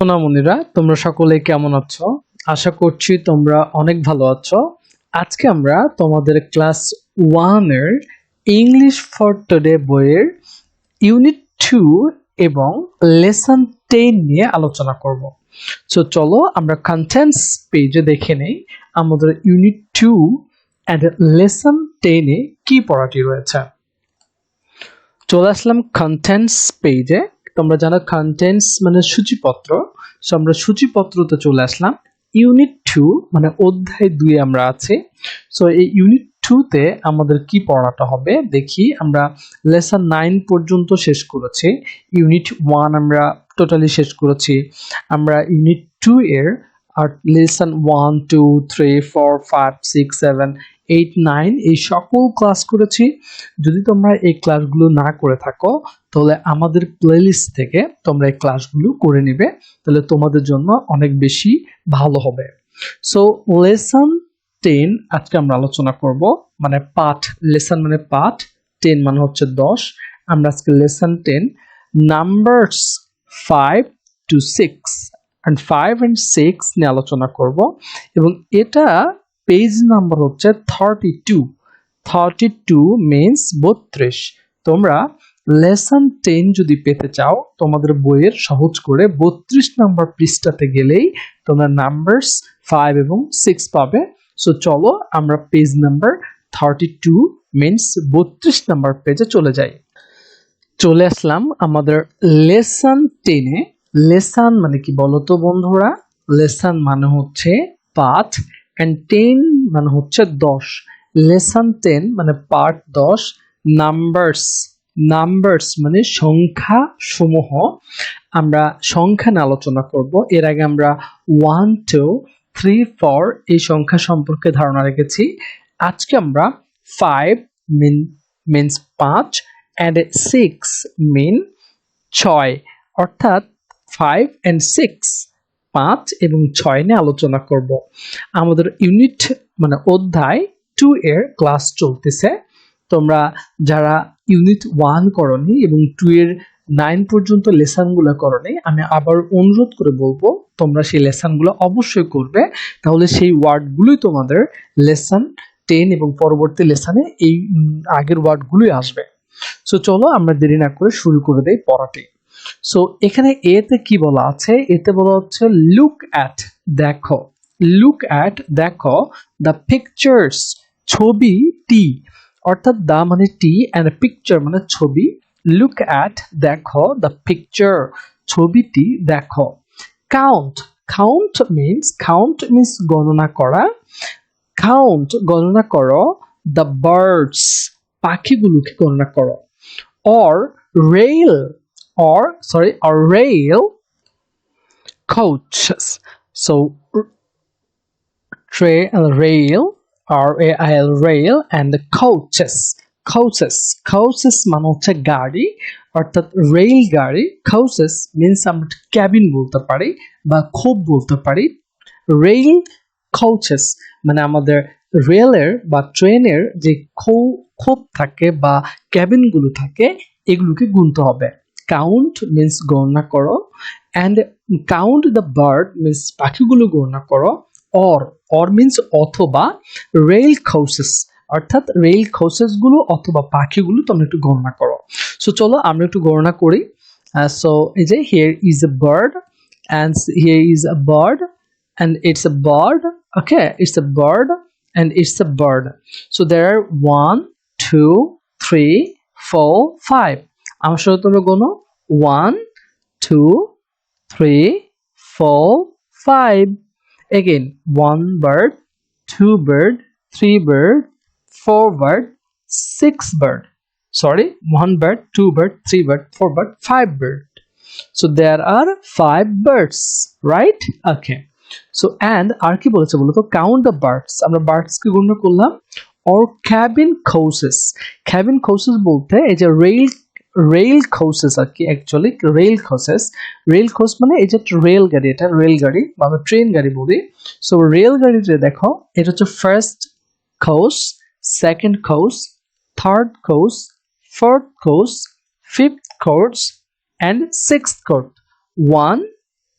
সোনামণিরা, তোমরা সকলে কেমন আছো? আশা করছি তোমরা অনেক ভালো আছো। আজকে আমরা তোমাদের ক্লাস 1 এর ইংলিশ ফর টুডে বইয়ের ইউনিট 2 এবং লেসন 10 নিয়ে আলোচনা করব। সো চলো আমরা কন্টেন্টস পেজে দেখে নেই আমাদের ইউনিট 2 এন্ড লেসন 10 এ কি পড়াটি রয়েছে। চলে আসলাম কন্টেন্টস পেজে। তোমরা জানো কন্টেন্টস মানে সূচিপত্র। সো আমরা সূচিপত্রতে চলে আসলাম। ইউনিট 2 মানে অধ্যায় 2 এ আমরা আছি। সো এই ইউনিট 2 তে আমাদের কি পড়াটা হবে দেখি। আমরা লেসন 9 পর্যন্ত শেষ করেছি। ইউনিট 1 আমরা টোটালি শেষ করেছি। আমরা ইউনিট 2 এর আর লেসন 1 2 3 4 5 6 7 8 9 এই সকল ক্লাস করেছি। যদি তোমরা এই ক্লাসগুলো না করে থাকো তাহলে আমাদের প্লেলিস্ট থেকে তোমরা এই ক্লাসগুলো করে নিবে, তাহলে তোমাদের জন্য অনেক বেশি ভালো হবে। সো লেসন 10 আজকে আমরা আলোচনা করব, মানে পাঠ। লেসন মানে পাঠ, 10 মানে হচ্ছে 10। আমরা আজকে lesson 10 numbers 5 to 6 and 5 and 6 নিয়ে আলোচনা করব এবং এটা পেজ নাম্বার হচ্ছে 32। 32 মিন্স 32। তোমরা লেসন 10 যদি পেতে চাও তোমাদের বইয়ের সহজ করে 32 নাম্বার পৃষ্ঠাতে গেলেই তোমরা নাম্বারস 5 এবং 6 পাবে। সো চলো আমরা পেজ নাম্বার 32 মিন্স 32 নাম্বার পেজে চলে যাই। চলে আসলাম আমাদের লেসন 10 এ। লেসন মানে কি বলো তো বন্ধুরা? লেসন মানে হচ্ছে পাঠ এন্ড 10 মানে হচ্ছে 10। লেসন 10 মানে পার্ট 10। নাম্বারস, নাম্বারস মানে সংখ্যা সমূহ। আমরা সংখ্যা নিয়ে আলোচনা করব। এর আগে আমরা 1 2 3 4 এই সংখ্যা সম্পর্কে ধারণা রেখেছি। আজকে আমরা 5 মিন্স 5 and 6 মিন 6, অর্থাৎ 5 and 6 5 এবং 6 নিয়ে আলোচনা করব। আমাদের ইউনিট মানে অধ্যায় 2 এর ক্লাস চলতেছে। তোমরা যারা ইউনিট 1 করনি এবং 2 এর 9 পর্যন্ত লেসনগুলো করনি, আমি আবার অনুরোধ করে বলবো তোমরা সেই লেসনগুলো অবশ্যই করবে, তাহলে সেই ওয়ার্ডগুলোই তোমাদের লেসন 10 এবং পরবর্তী লেসনে এই আগের ওয়ার্ডগুলোই আসবে। সো চলো আমরা দেরি না করে শুরু করে দেই পড়াটি। সো এখানে এতে কি বলা আছে? এতে বলা হচ্ছে লুক অ্যাট, দেখো। লুক অ্যাট দেখো, দ্য পিকচার্স ছবিটি, অর্থাৎ দা মানে টি এন্ড পিকচার মানে ছবি। লুক অ্যাট দেখো, দ্য পিকচার ছবিটি দেখো। কাউন্ট, কাউন্ট মিন্স গণনা করা। কাউন্ট গণনা করো, দ্য বার্ডস পাখিগুলোকে গণনা করো। or rail or rail coaches. So rail, R-A-I-L, rail and coaches মানে হচ্ছে গাড়ি, অর্থাৎ রেল গাড়ি। coaches means আমরা ক্যাবিন বলতে পারি বা খোপ বলতে পারি। রেল coaches মানে আমাদের রেলের বা ট্রেনের যে খোপ থাকে বা ক্যাবিনগুলো থাকে এগুলোকে গুনতে হবে। কাউন্ট মিন্স গণনা করো, and count the bird means পাখিগুলো গণনা করো। অর মিন্স অথবা, রেল কোচেস অর্থাৎ রেল কোচেস গুলো অথবা পাখিগুলো তোমরা একটু গণনা করো। সো চলো আমরা একটু গণনা করি। সো এই যে here is a bird and here is a bird and it's a bird. Okay, it's a bird and it's a bird. So there are 1 2 3 4 5. আমার সাথে তোমরা গোনো 1 2 3 4 5. Again 1 bird, 2 bird, 3 bird, 4 bird, 6 bird. Sorry, 1 bird, 2 bird, 3 bird, 4 bird, 5 bird. So there are 5 birds, right? Okay. So and আর কি বলেছে বলো তো? count the birds, আমরা birds কে গণনা করলাম। or cabin coaches, cabin coaches বলতে এই যে রেল কোচেস আর কি, অ্যাকচুয়ালি রেল কোচ মানে এই যে রেল গাড়ি, এটা রেল গাড়ি বা আমরা ট্রেন গাড়ি বলি। সো রেল গাড়িতে দেখো এটা হচ্ছে first coach, second coach, third coach, fourth coach, fifth coach and sixth coach. 1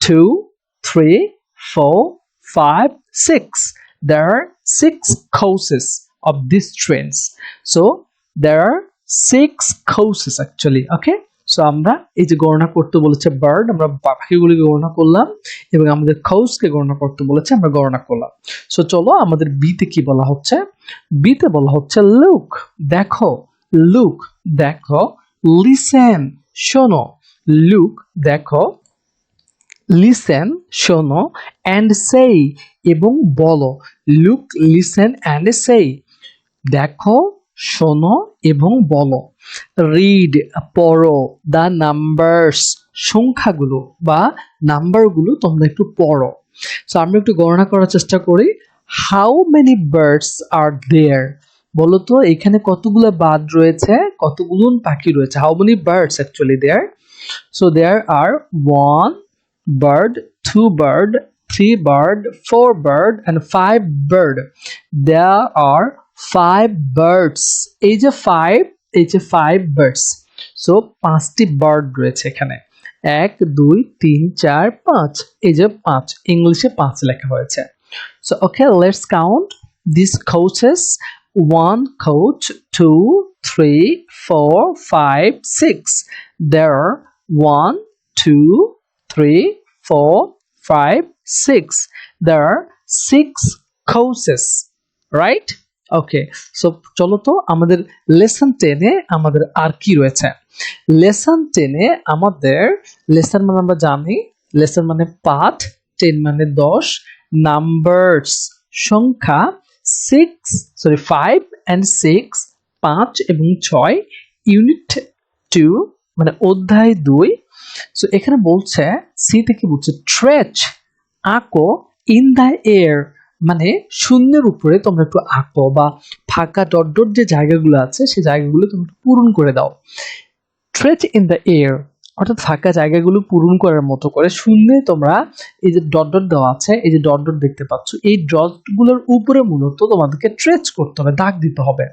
2, 3, 4, 5, 6. There are 6 courses of these trains. So there are 6 courses actually. Okay, so আমরা এই যে গণনা করতে বলেছে বার্ড, আমরা পাখিগুলিকে গণনা করলাম এবং আমাদের কাউসকে গণনা করতে বলেছে, আমরা গণনা করলাম। সো চলো আমাদের বিতে কি বলা হচ্ছে, বিতে বলা হচ্ছে লুক, দেখো, লুক দেখো, লিসেন শোনো, লুক দেখো, লিসেন শোনো, অ্যান্ড সেই এবং বলো, লুক লিসেন অ্যান্ড সেই, দেখো শোনো এবং বলো। রিড পড়ো, দ্য নাম্বারস সংখ্যাগুলো বা নাম্বারগুলো তোমরা একটু পড়ো। সো আমরা একটু গণনা করার চেষ্টা করি। How many birds are there, বলো তো এখানে কতগুলো বার্ড রয়েছে, কতগুলো পাখি রয়েছে। How many birds actually there, so there are 1 bird, 2 bird, 3 bird, 4 bird and 5 bird. There are 5 birds. এই যে 5, এই যে 5 birds. So 5টি বার্ড রয়েছে এখানে। 1 2 3 4 5, এই যে 5, ইংলিশে 5 লেখা হয়েছে। So okay, let's count these coaches. 1 coach, 2 3 4 5 6. There are 1 2 3 4 5 6. There are 6 courses, right? Okay, so চলো তো আমাদের লেসন 10 এ আমাদের আর কি রয়েছে। লেসন 10 এ আমাদের লেসন মানে আমরা জানি, লেসন মানে পাঠ, 10 মানে 10, নাম্বারস সংখ্যা, 5 and 6 5 এবং 6, ইউনিট 2 মানে অধ্যায় 2। সো এখানে বলছে সি থেকে বলছে ট্রেচ আঁকো, ইন দ্য এয়ার মানে শূন্যের উপরে তোমরা একটু আঁকো বা ফাঁকা ডট ডট যে জায়গাগুলো আছে সেই জায়গাগুলো তোমরা পূরণ করে দাও। ট্রেচ ইন দ্য এয়ার অর্থাৎ ফাঁকা জায়গাগুলো পূরণ করার মতো করে শূন্যে তোমরা এই যে ডট ডট দেওয়া আছে, এই যে ডট ডট দেখতে পাচ্ছ, এই ডটগুলোর উপরে মূলত তোমাদেরকে ট্রেচ করতে হবে, দাগ দিতে হবে।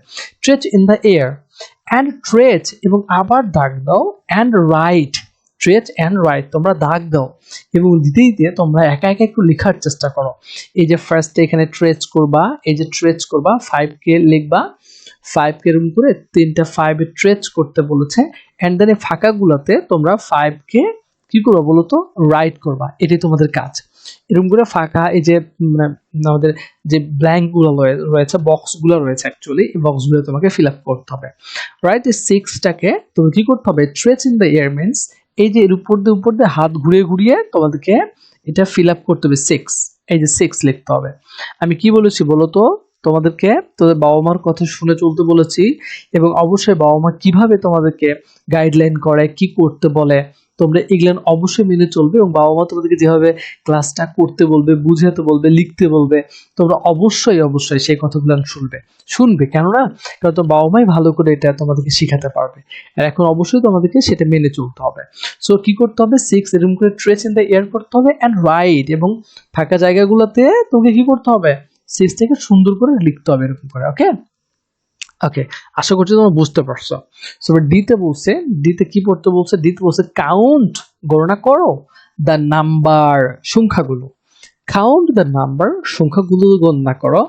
ট্রেচ ইন দ্য এয়ার অ্যান্ড ট্রেচ এবং আবার দাগ দাও, অ্যান্ড রাইট, ট্রেচ অ্যান্ড রাইট তোমরা দাগ দাও এবং দিতে দিতে তোমরা একা একা একটু লেখার চেষ্টা করো। এই যে ফার্স্টে এখানে ট্রেচ করবা, এই যে ট্রেচ করবা, 5কে লিখবা, 5কে এরকম করে 3টা 5 এ ট্রেচ করতে বলেছে, অ্যান্ড দেন এই ফাঁকাগুলোতে তোমরা 5কে কি করবো বলো তো, রাইট করবা। এটাই তোমাদের কাজ। এরকম করে ফাঁকা এই যে আমাদের যে ব্ল্যাঙ্ক গুলো রয়েছে, বক্স গুলো রয়েছে অ্যাকচুয়ালি, এই বক্স গুলো তোমাকে ফিল আপ করতে হবে, রাইট? এই 6টাকে তুমি কি করতে হবে, ট্রেচ ইন দ্য এয়ার মিন্স এই যে এর উপর দিয়ে হাত ঘুরিয়ে ঘুরিয়ে তোমাদেরকে এটা ফিল আপ করতে হবে। 6, এই যে 6 লিখতে হবে। আমি কি বলেছি বলো তো, তোমাদেরকে তোদের বাবা মার কথা শুনে চলতে বলেছি, এবং অবশ্যই বাবা মা কিভাবে তোমাদেরকে গাইডলাইন করে, কি করতে বলে, তোমরা এগুলো অবশ্যই মেনে চলবে, এবং বাবা মা তোমাদেরকে যেভাবে ক্লাসটা করতে বলবে, বুঝাতে বলবে, লিখতে বলবে, তোমরা অবশ্যই অবশ্যই সেই কথাগুলো শুনবে। কেননা কারণ তো বাবা মাই ভালো করে এটা তোমাদেরকে শিখাতে পারবে, আর এখন অবশ্যই তোমাদেরকে সেটা মেনে চলতে হবে। সো কি করতে হবে, 6 এরকম করে ট্রেস ইন দ্য এয়ার করতে হবে, অ্যান্ড রাইট এবং ফাঁকা জায়গাগুলোতে তোমাকে কি করতে হবে, 6 থেকে সুন্দর করে লিখতে হবে এরকম করে। ওকে ওকে, আশা করছি তোমরা বুঝতে পারছো। সো ডিতে বলছে, ডিতে কি পড়তে বলছে, ডিতে বলছে কাউন্ট, গণনা করো, দ্য নাম্বার সংখ্যাগুলো, কাউন্ট দ্য নাম্বার সংখ্যাগুলো গণনা করো,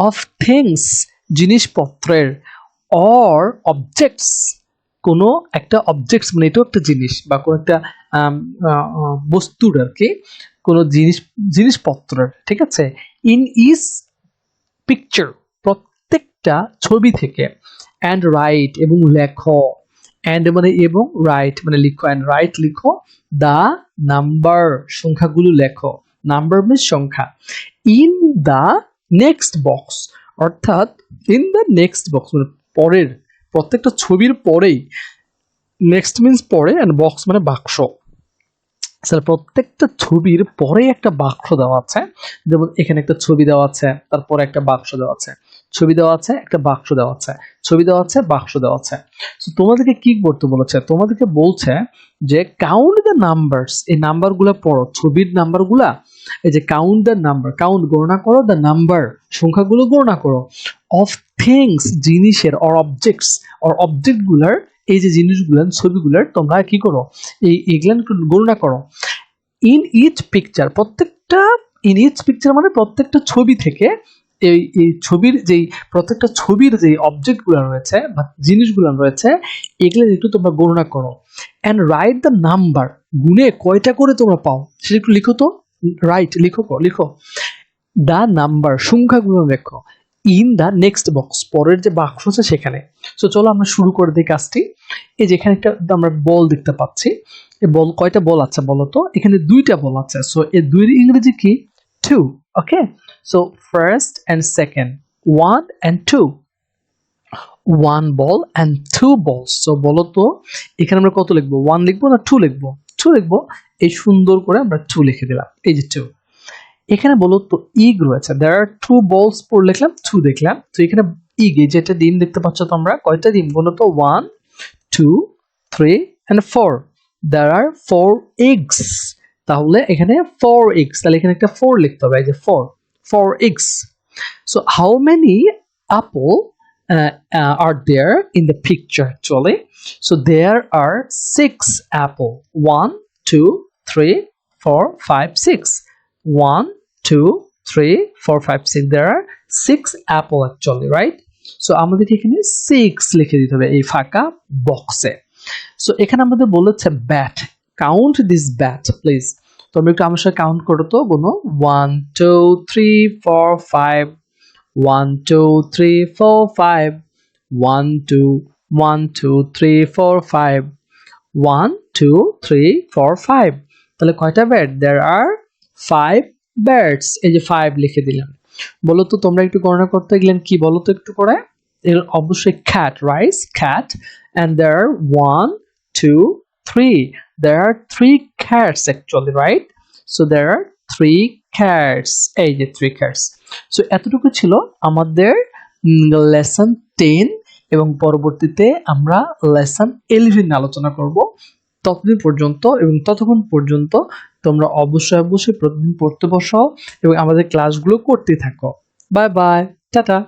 অফ থিংস জিনিসপত্রের, অর অবজেক্টস কোনো একটা অবজেক্টস মানে এটাও একটা জিনিস বা কোনো একটা বস্তুর আর কি, কোনো জিনিসপত্রের, ঠিক আছে, ইন ইজ পিকচার প্রত্যেকটা ছবি থেকে, অ্যান্ড রাইট এবং লেখো, অ্যান্ড মানে এবং, রাইট মানে লিখো, অ্যান্ড রাইট লিখো, দা নাম্বার সংখ্যাগুলো লেখো, নাম্বার মিন্স সংখ্যা, ইন দা নেক্সট বক্স অর্থাৎ ইন দা নেক্সট বক্স মানে পরের, প্রত্যেকটা ছবির পরেই, নেক্সট মিন্স পরে, অ্যান্ড বক্স মানে বাক্স, প্রত্যেকটা ছবির পরে একটা বাক্স দেওয়া আছে। যেমন এখানে একটা ছবি দেওয়া আছে, তারপরে একটা বাক্স দেওয়া আছে, ছবি দেওয়া আছে, একটা বাক্স দেওয়া আছে, ছবি দেওয়া আছে, বাক্স দেওয়া আছে। তো তোমাদেরকে কি করতে বলেছে, তোমাদেরকে বলছে যে কাউন্ট দ্য নাম্বারস, এই নাম্বারগুলো পড়ো, ছবির নাম্বারগুলা, এই যে কাউন্ট দ্য নাম্বার, কাউন্ট গণনা করো, দ্য নাম্বার সংখ্যাগুলো গণনা করো, অফ থিংস জিনিসের, অর অবজেক্টস, অর অবজেক্টগুলার, এই যে জিনিসগুলার ছবিগুলার তোমরা কি করো, এইগুলা গণনা করো, ইন ইচ পিকচার, প্রত্যেকটা ইন ইচ পিকচার মানে প্রত্যেকটা ছবি থেকে এই ছবির যেই প্রত্যেকটা ছবির যে অবজেক্টগুলো রয়েছে বা জিনিসগুলো রয়েছে এগুলো একটু তোমরা গণনা করো অ্যান্ড রাইট দ্য নাম্বার, গুনে কয়টা করে তোমরা পাও সেটা একটু লিখো তো। রাইট, লিখো দ্য নাম্বার, সংখ্যাগুলো লেখো ইন দ্য নেক্সট বক্স, পরের যে বাক্স আছে সেখানে। সো চলো আমরা শুরু করে দিই কাজটি। এই যে এখানে একটা আমরা বল দেখতে পাচ্ছি, এই বল কয়টা বল আছে বলো তো? এখানে দুইটা বল আছে। সো এই দুইয়ের ইংরেজি কি? Two. Okay, so first and second, one and two, one ball and two balls. So বলো তো এখানে আমরা কত লিখবো? ওয়ান লিখবো না টু লিখবো? টু লিখবো। এই সুন্দর করে আমরা টু লিখে দিলাম, এই যে টু। এখানে বলো তো ইগ রয়েছে, there are two balls পড়ে লিখলাম, টু দেখলাম। তো এখানে ইগ, এই যেটা ডিম দেখতে পাচ্ছ তোমরা, কয়টা ডিম বলো তো? 1 2 3 and 4, there are 4 eggs। তাহলে এখানে 4 eggs, তাহলে এখানে একটা 4 লিখতে হবে, এই যে 4 eggs। so how many apple are there in the picture actually? so there are 6 apple, 1 2 3 4 5 6, 1 2 3 4 5 6, there are 6 apple actually, right? so আমাদেরকে এখানে 6 লিখে দিতে হবে এই ফাঁকা বক্সে। সো এখানে আমাদের বলেছে bat, count this bat please. তোমরা একটু আমার সাথে কাউন্ট করো তো, গুনো 1 2 3 4 5, 1 2 3 4 5, 1 2 1 2 3 4 5, 1 2 3 4 5, তাহলে কয়টা ব্যাট? there are 5 birds, এই যে 5 লিখে দিলাম। বলো তো তোমরা একটু গণনা করতে গেলেন কি বলো তো একটু করে? এর অবশ্যই cat, right? cat, and there are 1 2 3, there are 3 cats actually, right? so there are 3 cats, এই যে 3 cats। so এতটুকু ছিল আমাদের লেসন 10, এবং পরবর্তীতে আমরা লেসন 11 নিয়ে আলোচনা করব। ততদিন পর্যন্ত এবং ততক্ষণ পর্যন্ত তোমরা অবশ্যই প্রতিদিন পড়তে বসো এবং আমাদের ক্লাসগুলো করতে থাকো। Bye bye, tata.